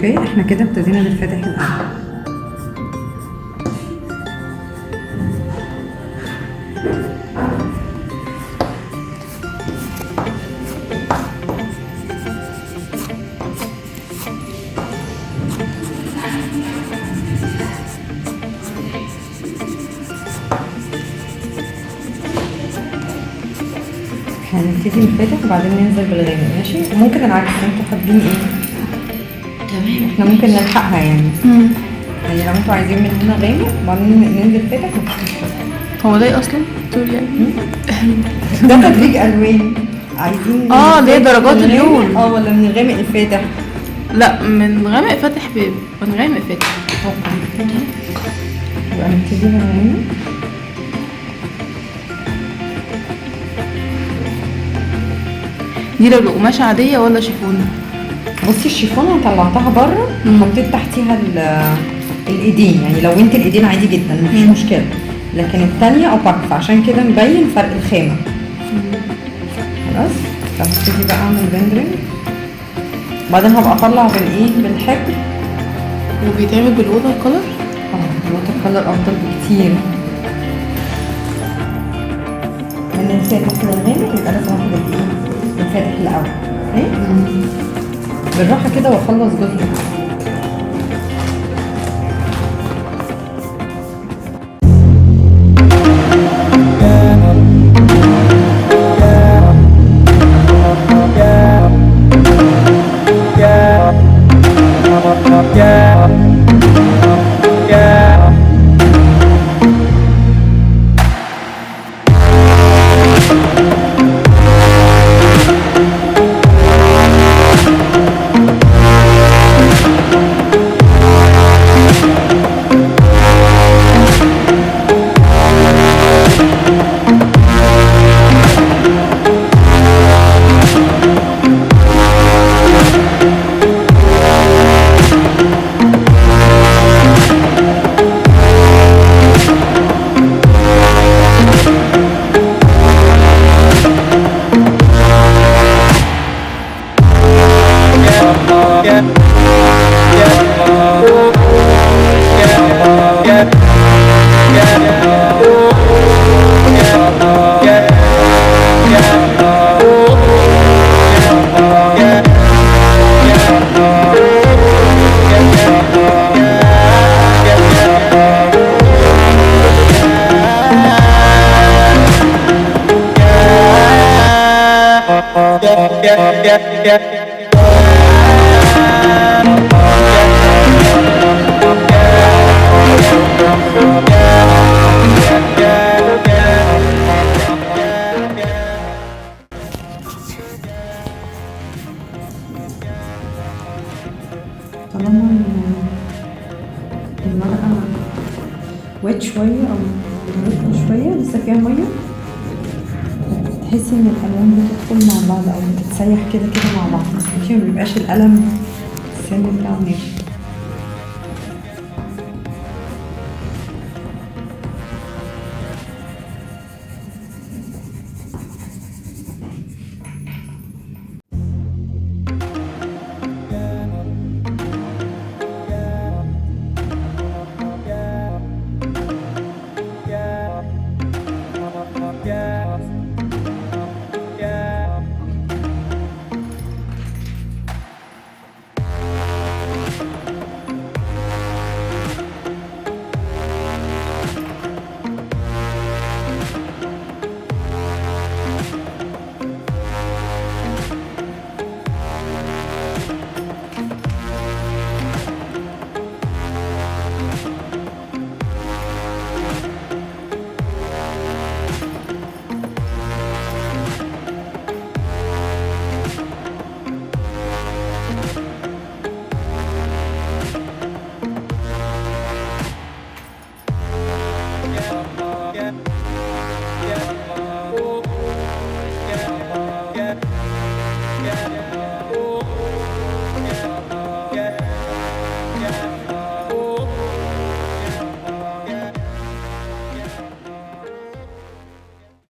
اوكي احنا كده ابتدينا بالفاتح الاول. هنبتدي بالفاتح وبعدين ننزل بالغامق، ماشي؟ وممكن العكس، انتوا حابين ايه؟ تمام، احنا ممكن نلحقها يعني. يعني لو انتوا عايزين من هنا غامق وبعدين ننزل فاتح مفيش مشكلة. هو ده اصلا تقول يعني ده تدريج الوان. عايزين ده درجات اللون. ولا من الغامق الفاتح؟ لا، من غامق فاتح من غامق فاتح. يبقى نبتدي بالغامق. دي لو قماشة عادية ولا شيفون؟ بصي الشيفون انا طلعتها بره وحطيت تحتيها الايدين، يعني لو انت الايدين عادي جدا مفيش مشكله، لكن الثانيه اوباك فعشان كده مبين فرق الخامه. خلاص هبتدي بقى اعمل بندرنج، بعدين هبقى اطلع بالحبر. وبيتعمل بالووتر كولر؟ الووتر كولر افضل بكتير من الفاتح للغامق، يبقى لازم اخد الفاتح الاول. اوكي بالراحه كده واخلص جزء. طالما المرقة ويت شوية أو شوية لسه فيها مية، تحسي إن الألوان بتدخل مع بعض أو بتتسيح كده مع بعض، ماشي؟ مبيبقاش القلم السن بتاعه ماشي.